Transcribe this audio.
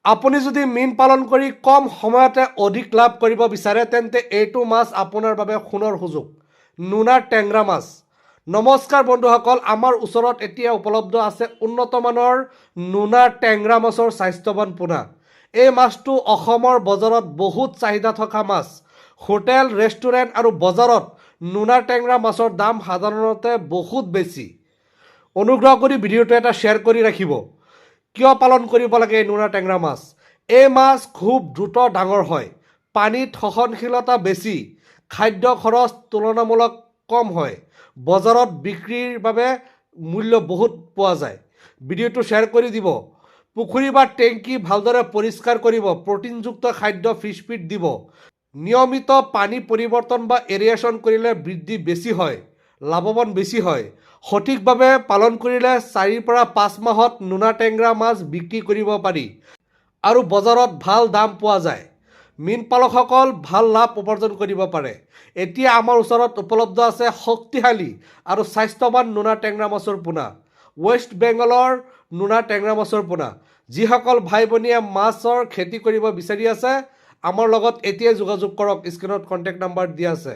আপুনি যদি মীন পালন কৰি কম সময়তে অধিক লাভ কৰিব বিচাৰে তেন্তে এইটো মাছ আপোনাৰ বাবে সোণৰ সুযোগ। নোনাৰ টেংৰা মাছ। নমস্কাৰ বন্ধুসকল, আমাৰ ওচৰত এতিয়া উপলব্ধ আছে উন্নতমানৰ নোনাৰ টেংৰা মাছৰ স্বাস্থ্যৱান পোনা। এই মাছটো অসমৰ বজাৰত বহুত চাহিদা থকা মাছ। হোটেল, ৰেষ্টুৰেণ্ট আৰু বজাৰত নোনাৰ টেংৰা মাছৰ দাম সাধাৰণতে বহুত বেছি। অনুগ্ৰহ কৰি ভিডিঅ'টো এটা শ্বেয়াৰ কৰি ৰাখিব। কিয় পালন কৰিব লাগে এই নোনাৰ টেংৰা মাছ? এই মাছ খুব দ্ৰুত ডাঙৰ হয়, পানীত সহনশীলতা বেছি, খাদ্য খৰচ তুলনামূলক কম হয়, বজাৰত বিক্ৰীৰ বাবে মূল্য বহুত পোৱা যায়। ভিডিঅ'টো শ্বেয়াৰ কৰি দিব। পুখুৰী বা টেংকি ভালদৰে পৰিষ্কাৰ কৰিব, প্ৰটিনযুক্ত খাদ্য ফিছ ফিড দিব। নিয়মিত পানী পৰিৱৰ্তন বা এৰিয়েশ্যন কৰিলে বৃদ্ধি বেছি হয়, লাভৱান বেছি হয়। সঠিকভাৱে পালন কৰিলে 4 পৰা 5 মাহত নোনা টেংৰা মাছ বিক্ৰী কৰিব পাৰি আৰু বজাৰত ভাল দাম পোৱা যায়। মীন পালকসকল ভাল লাভ উপাৰ্জন কৰিব পাৰে। এতিয়া আমাৰ ওচৰত উপলব্ধ আছে শক্তিশালী আৰু স্বাস্থ্যৱান নোনা টেংৰা মাছৰ পোনা। ৱেষ্ট বেংগলৰ নোনা টেংৰা মাছৰ পোনা। যিসকল ভাই ভনীয়ে মাছৰ খেতি কৰিব বিচাৰি আছে, আমাৰ লগত এতিয়াই যোগাযোগ কৰক। স্ক্ৰীনত কণ্টেক্ট নাম্বাৰ দিয়া আছে।